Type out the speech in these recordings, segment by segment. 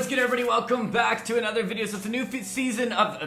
What's good, everybody? Welcome back to another video. So it's a new season of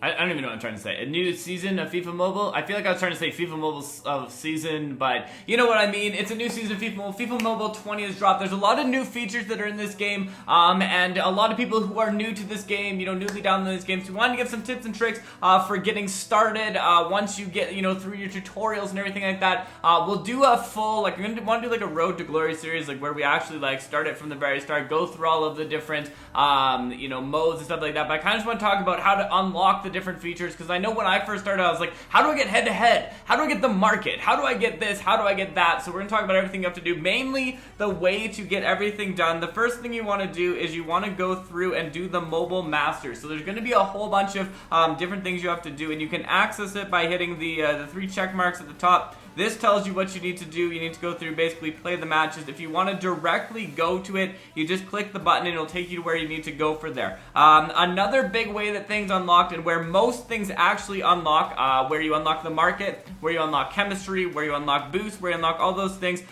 I don't even know what I'm trying to say. A new season of FIFA Mobile. I feel like I was trying to say FIFA Mobile of season, but you know what I mean. It's a new season of FIFA Mobile. FIFA Mobile 20 has dropped. There's a lot of new features that are in this game, and a lot of people who are new to this game, newly downloading this game, so we wanted to give some tips and tricks for getting started. Once you get, through your tutorials and everything like that, we'll do a full, I'm going to want to do like a Road to Glory series, where we actually start it from the very start, go through all of the different, modes and stuff like that. But I kind of just want to talk about how to unlock the different features, because I know when I first started, I was like, how do I get head-to-head? How do I get the market? How do I get this? How do I get that? So we're going to talk about everything you have to do. Mainly, the way to get everything done. The first thing you want to do is you want to go through and do the Mobile Masters. So there's going to be a whole bunch of different things you have to do, and you can access it by hitting the 3 check marks at the top. This tells you what you need to do. You need to go through, basically play the matches. If you want to directly go to it, you just click the button and it'll take you to where you need to go for there. Another big way that things unlocked, and where most things actually unlock, where you unlock the market, where you unlock chemistry, where you unlock boost, where you unlock all those things,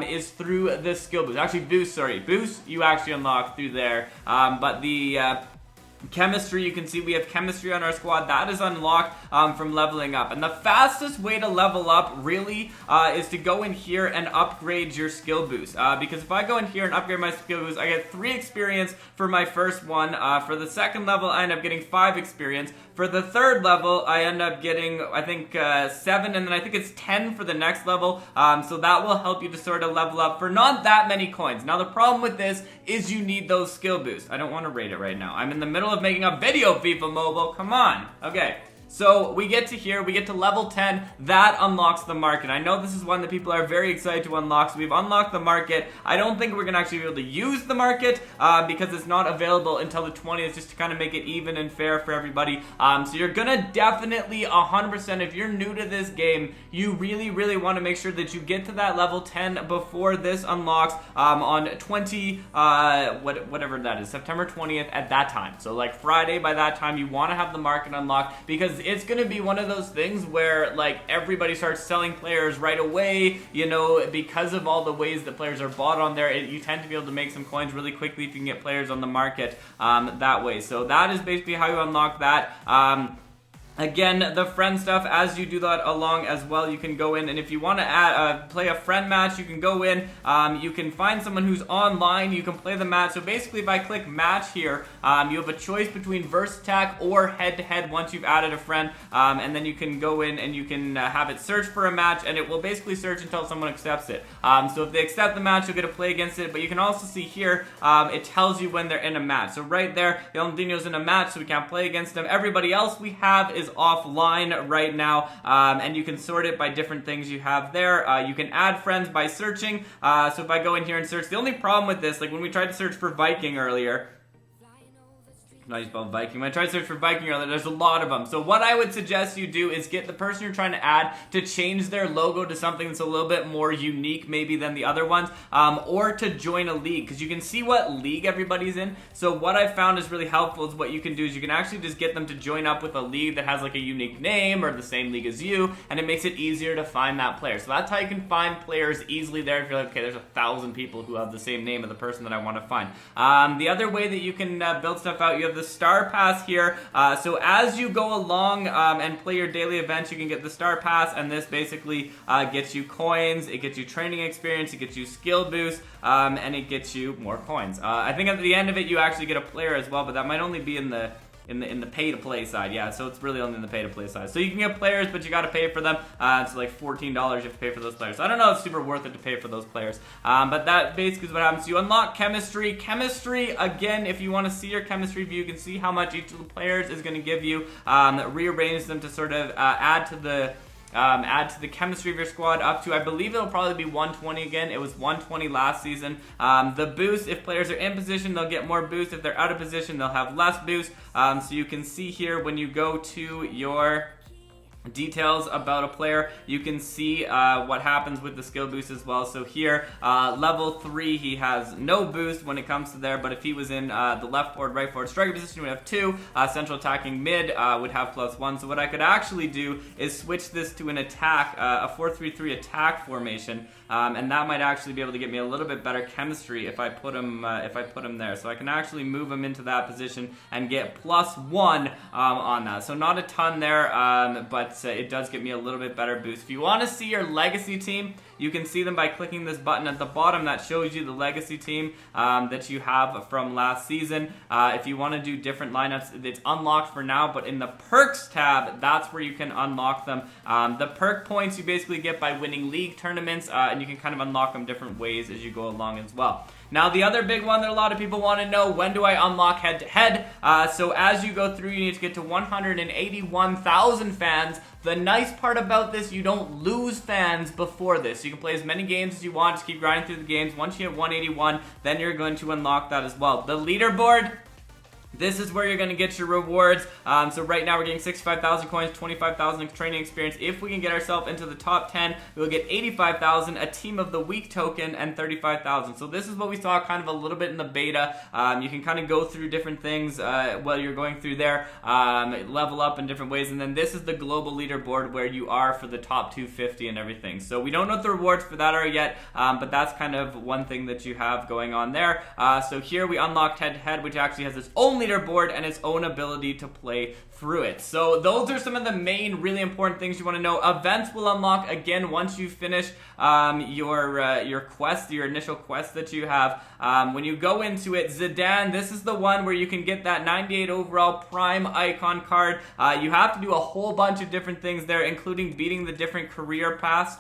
is through the skill boost. Actually, boost you actually unlock through there. But the chemistry, you can see we have chemistry on our squad. That is unlocked from leveling up. And the fastest way to level up really is to go in here and upgrade your skill boost. Because if I go in here and upgrade my skill boost, I get 3 experience for my first one. For the second level, I end up getting 5 experience. For the third level, I end up getting, I think, 7, and then I think it's 10 for the next level. So that will help you to sort of level up for not that many coins. Now, the problem with this is you need those skill boosts. I don't want to rate it right now. I'm in the middle of making a video, FIFA Mobile. Come on. Okay. So we get to here, we get to level 10, that unlocks the market. I know this is one that people are very excited to unlock, so we've unlocked the market. I don't think we're going to actually be able to use the market because it's not available until the 20th, just to kind of make it even and fair for everybody. So you're going to definitely 100%, if you're new to this game, you really, really want to make sure that you get to that level 10 before this unlocks on whatever that is, September 20th at that time. So like Friday, by that time, you want to have the market unlocked, because it's going to be one of those things where everybody starts selling players right away, because of all the ways that players are bought on there. You tend to be able to make some coins really quickly if you can get players on the market that way. So that is basically how you unlock that. Again, the friend stuff, as you do that along as well, you can go in, and if you want to add, play a friend match, you can go in, you can find someone who's online, you can play the match. So basically, if I click match here, you have a choice between verse attack or head-to-head once you've added a friend, and then you can go in and you can have it search for a match, and it will basically search until someone accepts it. So if they accept the match, you'll get to play against it, but you can also see here, it tells you when they're in a match. So right there, Ronaldinho's in a match, so we can't play against him. Everybody else we have is offline right now, and you can sort it by different things you have there. You can add friends by searching. So if I go in here and search, the only problem with this, when we tried to search for Viking earlier, not use spell Viking. When I tried to search for Viking earlier, there's a lot of them. So what I would suggest you do is get the person you're trying to add to change their logo to something that's a little bit more unique maybe than the other ones, or to join a league, because you can see what league everybody's in. So what I found is really helpful is what you can do is you can actually just get them to join up with a league that has a unique name or the same league as you, and it makes it easier to find that player. So that's how you can find players easily there if you're like, okay, there's 1,000 people who have the same name of the person that I want to find. The other way that you can build stuff out, you have the star pass here. So as you go along and play your daily events, you can get the star pass, and this basically gets you coins, it gets you training experience, it gets you skill boost, and it gets you more coins. I think at the end of it you actually get a player as well, but that might only be in the pay to play side. Yeah, so it's really only in the pay to play side. So you can get players, but you got to pay for them. It's like $14 you have to pay for those players. So I don't know if it's super worth it to pay for those players. But that basically is what happens. You unlock chemistry. Chemistry, again, if you want to see your chemistry view, you can see how much each of the players is going to give you. Rearrange them to sort of add to the chemistry of your squad up to, I believe it'll probably be 120 again. It was 120 last season. The boost, if players are in position, they'll get more boost. If they're out of position, they'll have less boost. So you can see here when you go to your details about a player, you can see what happens with the skill boost as well. So here, level 3, he has no boost when it comes to there, but if he was in the left forward, right forward striker position, he would have 2. Central attacking mid would have +1. So what I could actually do is switch this to an attack, a 4-3-3 attack formation, and that might actually be able to get me a little bit better chemistry if I put him there. So I can actually move him into that position and get +1 on that. So not a ton there, but it does get me a little bit better boost. If you want to see your legacy team, you can see them by clicking this button at the bottom that shows you the legacy team that you have from last season. If you want to do different lineups, it's unlocked for now, but in the perks tab, that's where you can unlock them. The perk points you basically get by winning league tournaments, and you can kind of unlock them different ways as you go along as well. Now, the other big one that a lot of people want to know, when do I unlock head-to-head? So as you go through, you need to get to 181,000 fans. The nice part about this, you don't lose fans before this. You can play as many games as you want, just keep grinding through the games. Once you hit 181, then you're going to unlock that as well. The leaderboard, this is where you're going to get your rewards. So right now we're getting 65,000 coins, 25,000 training experience. If we can get ourselves into the top 10, we'll get 85,000, a team of the week token, and 35,000. So this is what we saw kind of a little bit in the beta. You can kind of go through different things while you're going through there, level up in different ways. And then this is the global leaderboard where you are for the top 250 and everything. So we don't know what the rewards for that are yet, but that's kind of one thing that you have going on there. So here we unlocked head-to-head, which actually has its own leaderboard and its own ability to play through it. So those are some of the main really important things you want to know. Events will unlock again once you finish your quest, your initial quest that you have. When you go into it, Zidane, this is the one where you can get that 98 overall prime icon card. You have to do a whole bunch of different things there, including beating the different career paths.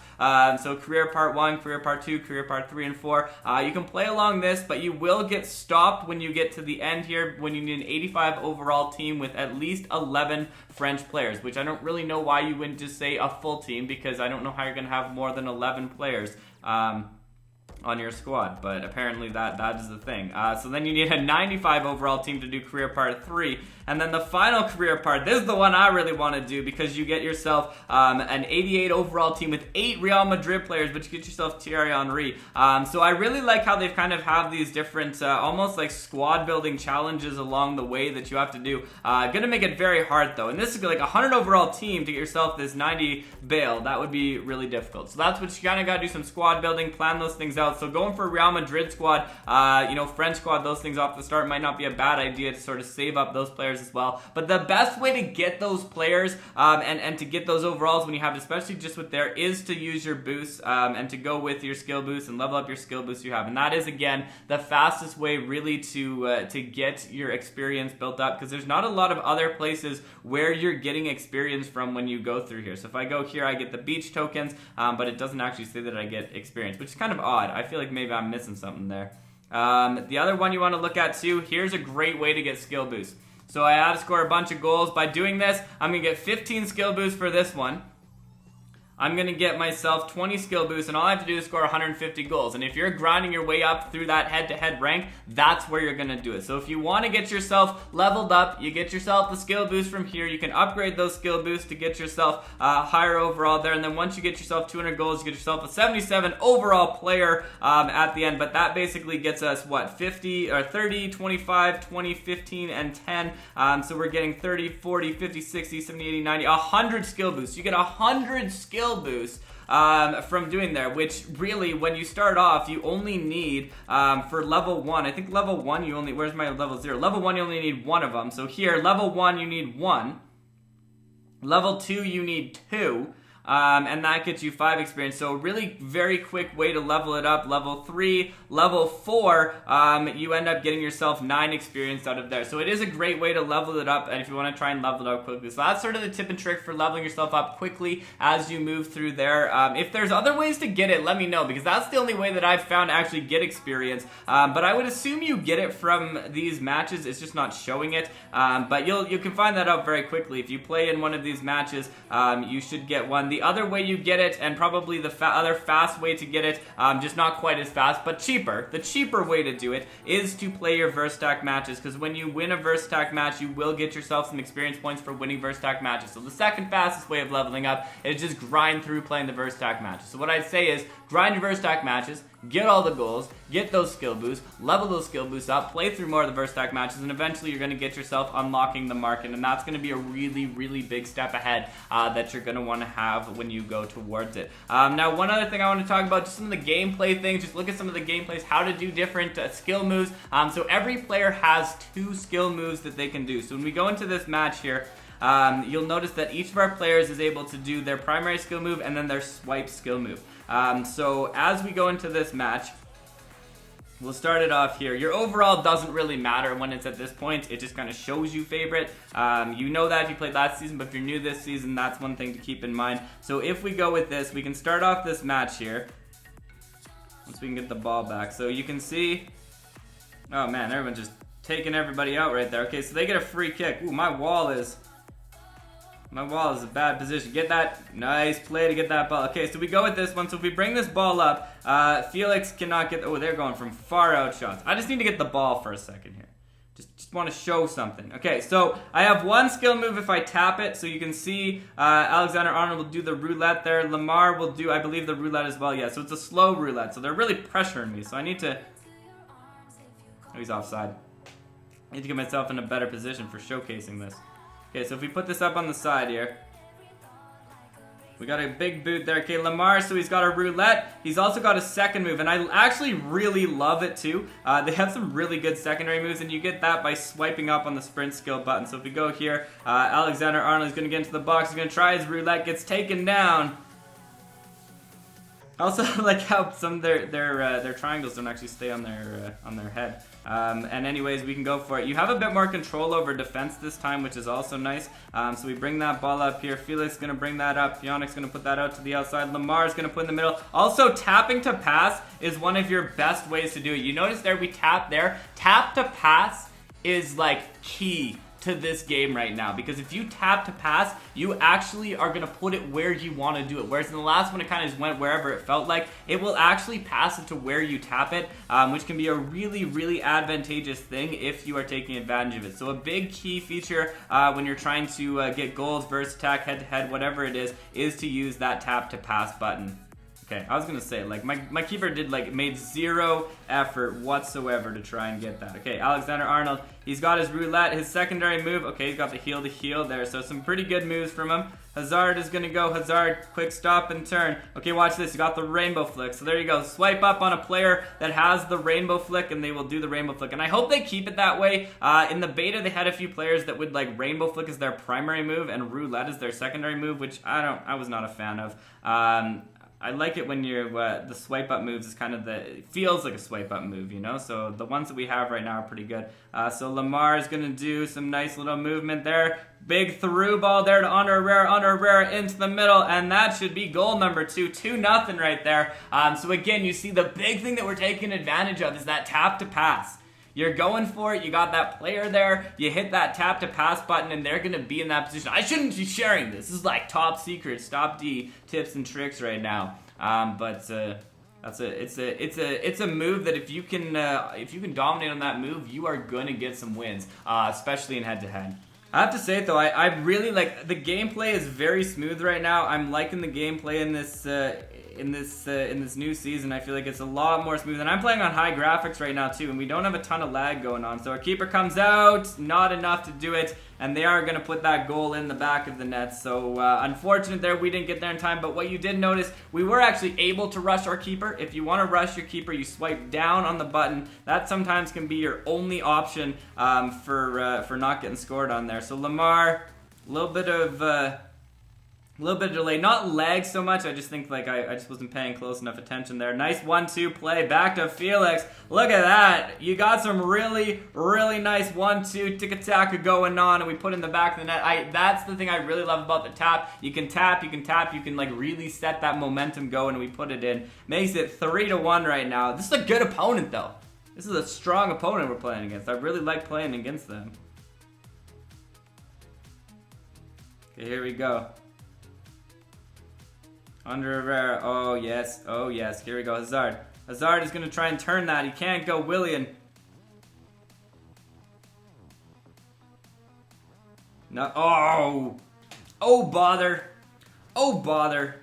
So career part 1, career part 2, career part 3 and 4. You can play along this, but you will get stopped when you get to the end here, when you need an 85 overall team with at least 11 French players, which I don't really know why you wouldn't just say a full team, because I don't know how you're going to have more than 11 players on your squad, but apparently that is the thing. So then you need a 95 overall team to do career part 3, and then the final career part, this is the one I really want to do, because you get yourself an 88 overall team with 8 Real Madrid players, but you get yourself Thierry Henry. So I really like how they've kind of have these different almost like squad building challenges along the way that you have to do. Gonna make it very hard though, and this is like a 100 overall team to get yourself this 90 Bale. That would be really difficult. So that's what you kind of got to do, some squad building, plan those things out. So going for a Real Madrid squad, French squad, those things off the start might not be a bad idea to sort of save up those players as well. But the best way to get those players and to get those overalls when you have, especially just with there, is to use your boosts and to go with your skill boost and level up your skill boost you have. And that is, again, the fastest way really to get your experience built up, because there's not a lot of other places where you're getting experience from when you go through here. So if I go here, I get the beach tokens, but it doesn't actually say that I get experience, which is kind of odd. I feel like maybe I'm missing something there. The other one you want to look at too, here's a great way to get skill boosts. So I had to score a bunch of goals. By doing this, I'm going to get 15 skill boosts for this one. I'm going to get myself 20 skill boosts, and all I have to do is score 150 goals. And if you're grinding your way up through that head-to-head rank, that's where you're going to do it. So if you want to get yourself leveled up, you get yourself the skill boost from here. You can upgrade those skill boosts to get yourself higher overall there. And then once you get yourself 200 goals, you get yourself a 77 overall player at the end. But that basically gets us, what, 50 or 30, 25, 20, 15, and 10. So we're getting 30, 40, 50, 60, 70, 80, 90, 100 skill boosts. You get 100 skill boost from doing there, which really, when you start off, you only need for level 1, I think level 1 you only, where's my level 0? Level 1 you only need 1 of them. So here, level 1 you need 1, level 2 you need 2, and that gets you 5 experience. So a really very quick way to level it up. Level 3, level 4, you end up getting yourself 9 experience out of there. So it is a great way to level it up, and if you want to try and level it up quickly. So that's sort of the tip and trick for leveling yourself up quickly as you move through there. If there's other ways to get it, let me know, because that's the only way that I've found to actually get experience. But I would assume you get it from these matches. It's just not showing it. But you can find that out very quickly. If you play in one of these matches, you should get one. The other way you get it, and probably the other fast way to get it, just not quite as fast, but cheaper. The cheaper way to do it is to play your verse stack matches, because when you win a verse stack match, you will get yourself some experience points for winning verse stack matches. So the second fastest way of leveling up is just grind through playing the verse stack matches. So what I'd say is grind your verse stack matches, get all the goals, get those skill boosts, level those skill boosts up, play through more of the verse stack matches, and eventually you're going to get yourself unlocking the market, and that's going to be a really, really big step ahead that you're going to want to have when you go towards it. Now, one other thing I want to talk about, just some of the gameplay things, just look at some of the gameplays, how to do different skill moves. So every player has 2 skill moves that they can do. So when we go into this match here, you'll notice that each of our players is able to do their primary skill move and then their swipe skill move. So as we go into this match, we'll start it off here. Your overall doesn't really matter when it's at this point. It just kind of shows you favorite. You know that if you played last season, but if you're new this season, that's one thing to keep in mind. So if we go with this, we can start off this match here. Once we can get the ball back. So you can see, oh man, everyone's just taking everybody out right there. Okay, so they get a free kick. Ooh, my wall is a bad position. Get that. Nice play to get that ball. Okay, so we go with this one. So if we bring this ball up, Felix cannot get... Oh, they're going from far out shots. I just need to get the ball for a second here. Just want to show something. Okay, so I have one skill move if I tap it. So you can see Alexander-Arnold will do the roulette there. Lamar will do, I believe, the roulette as well. Yeah, so it's a slow roulette. So they're really pressuring me. So I need to... Oh, he's offside. I need to get myself in a better position for showcasing this. Okay, so if we put this up on the side here, we got a big boot there. Okay, Lamar, so he's got a roulette. He's also got a second move, and I actually really love it too. They have some really good secondary moves, and you get that by swiping up on the sprint skill button. So if we go here, Alexander-Arnold is going to get into the box. He's going to try his roulette, gets taken down. I also like how some of their triangles don't actually stay on their head. And anyways, we can go for it. You have a bit more control over defense this time, which is also nice. So we bring that ball up here. Felix is going to bring that up. Pionic's going to put that out to the outside. Lamar is going to put in the middle. Also, tapping to pass is one of your best ways to do it. You notice there we tap there. Tap to pass is like key to this game right now, because if you tap to pass, you actually are going to put it where you want to do it, whereas in the last one it kind of just went wherever it felt like. It will actually pass it to where you tap it, which can be a really, really advantageous thing if you are taking advantage of it. So a big key feature when you're trying to get goals, versus attack, head to head, whatever it is to use that tap to pass button. Okay, I was gonna say, like, my keeper made zero effort whatsoever to try and get that. Okay, Alexander-Arnold, he's got his roulette, his secondary move. Okay, he's got the heel to heel there, so some pretty good moves from him. Hazard is gonna go. Hazard, quick stop and turn. Okay, watch this. You got the rainbow flick. So there you go. Swipe up on a player that has the rainbow flick, and they will do the rainbow flick. And I hope they keep it that way. In the beta, they had a few players that would like rainbow flick as their primary move and roulette as their secondary move, which I was not a fan of. I like it when you're the swipe up moves is kind of it feels like a swipe up move, you know. So the ones that we have right now are pretty good. So Lamar is gonna do some nice little movement there. Big through ball there to Under Herrera into the middle, and that should be goal number 2. 2-0 right there. So again, you see the big thing that we're taking advantage of is that tap to pass. You're going for it, you got that player there, you hit that tap to pass button, and they're gonna be in that position. I shouldn't be sharing this. This is like top secret Stopde tips and tricks right now. But it's a move that if you can dominate on that move, you are gonna get some wins, especially in head to head. I have to say though, I really like the gameplay is very smooth right now. I'm liking the gameplay in this new season. I feel like it's a lot more smooth, and I'm playing on high graphics right now too, and we don't have a ton of lag going on. So our keeper comes out, not enough to do it, and they are going to put that goal in the back of the net. So unfortunate there, we didn't get there in time, but what you did notice, we were actually able to rush our keeper. If you want to rush your keeper, you swipe down on the button. That sometimes can be your only option for not getting scored on there. So Lamar, a little bit of delay, not lag so much. I just think like I just wasn't paying close enough attention there. Nice 1-2 play back to Felix. Look at that. You got some really, really nice 1-2 tiki-taka going on, and we put in the back of the net. That's the thing I really love about the tap. You can tap, you can like really set that momentum going, and we put it in. Makes it 3-1 right now. This is a good opponent though. This is a strong opponent we're playing against. I really like playing against them. Okay, here we go. Under Herrera. Oh, yes. Oh, yes. Here we go. Hazard. Hazard is going to try and turn that. He can't go. Willian. No. Oh. Oh, bother. Oh, bother.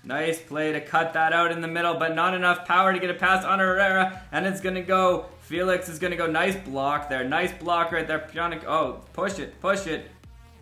Nice play to cut that out in the middle, but not enough power to get a pass on Herrera, and it's going to go. Felix is going to go. Nice block there. Nice block right there. Pjanic. Oh, push it. Push it.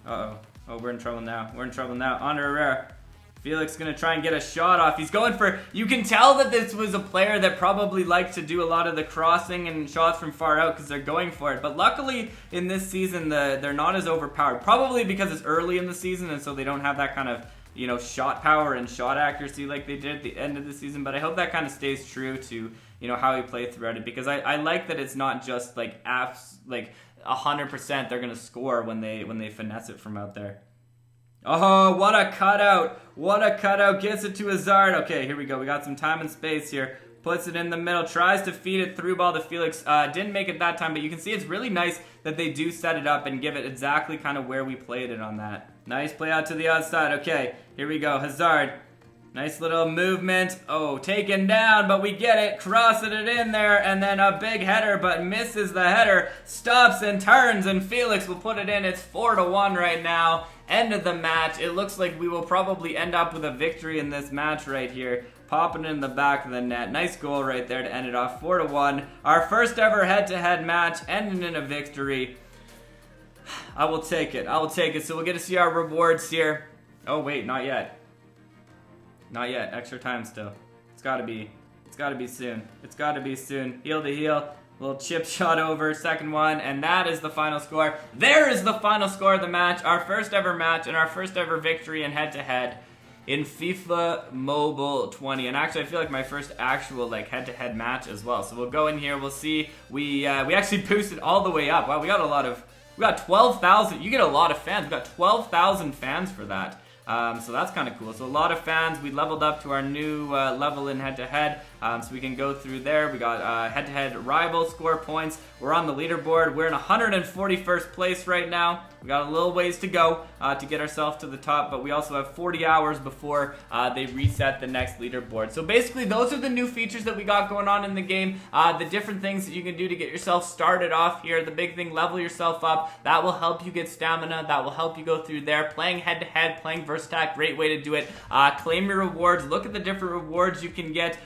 Uh-oh. Oh, we're in trouble now. We're in trouble now. On Herrera. Felix is going to try and get a shot off. He's going for... You can tell that this was a player that probably liked to do a lot of the crossing and shots from far out because they're going for it. But luckily, in this season, they're not as overpowered. Probably because it's early in the season, and so they don't have that kind of, you know, shot power and shot accuracy like they did at the end of the season. But I hope that kind of stays true to, you know, how we play throughout it. Because I like that it's not just, like, 100% they're going to score when they finesse it from out there. Oh, what a cutout. What a cutout. Gets it to Hazard. Okay, here we go. We got some time and space here. Puts it in the middle. Tries to feed it through ball to Felix. Didn't make it that time, but you can see it's really nice that they do set it up and give it exactly kind of where we played it on that. Nice play out to the outside. Okay, here we go. Hazard. Nice little movement. Oh, taken down, but we get it. Crossing it in there, and then a big header, but misses the header. Stops and turns, and Felix will put it in. It's 4-1 right now. End of the match. It looks like we will probably end up with a victory in this match right here. Popping it in the back of the net. Nice goal right there to end it off. 4-1. Our first ever head-to-head match ending in a victory. I will take it. I will take it. So we'll get to see our rewards here. Oh, wait, not yet. Not yet. Extra time still. It's gotta be soon. It's gotta be soon. Heel to heel. Little chip shot over, second one, and that is the final score. There is the final score of the match. Our first ever match and our first ever victory in head-to-head in FIFA Mobile 20. And actually, I feel like my first actual like head-to-head match as well. So we'll go in here, we'll see. We actually boosted all the way up. Wow, we got 12,000. You get a lot of fans. We got 12,000 fans for that. So that's kind of cool. So a lot of fans. We leveled up to our new level in head-to-head. So we can go through there. We got head-to-head rival score points. We're on the leaderboard. We're in 141st place right now. We got a little ways to go to get ourselves to the top, but we also have 40 hours before they reset the next leaderboard. So basically, those are the new features that we got going on in the game. The different things that you can do to get yourself started off here. The big thing, level yourself up. That will help you get stamina. That will help you go through there. Playing head-to-head, playing versus attack, great way to do it. Claim your rewards. Look at the different rewards you can get.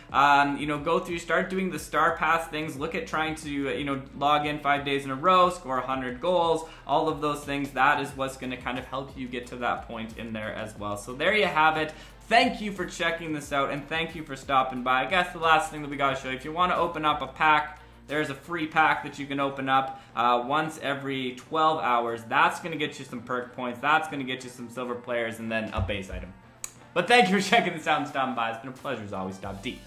Go through, start doing the star pass things. Look at trying to, log in 5 days in a row, score 100 goals, all of those things. That is what's going to kind of help you get to that point in there as well. So there you have it. Thank you for checking this out, and thank you for stopping by. I guess the last thing that we got to show you, if you want to open up a pack, there's a free pack that you can open up once every 12 hours. That's going to get you some perk points. That's going to get you some silver players and then a base item. But thank you for checking this out and stopping by. It's been a pleasure as always. Stopde.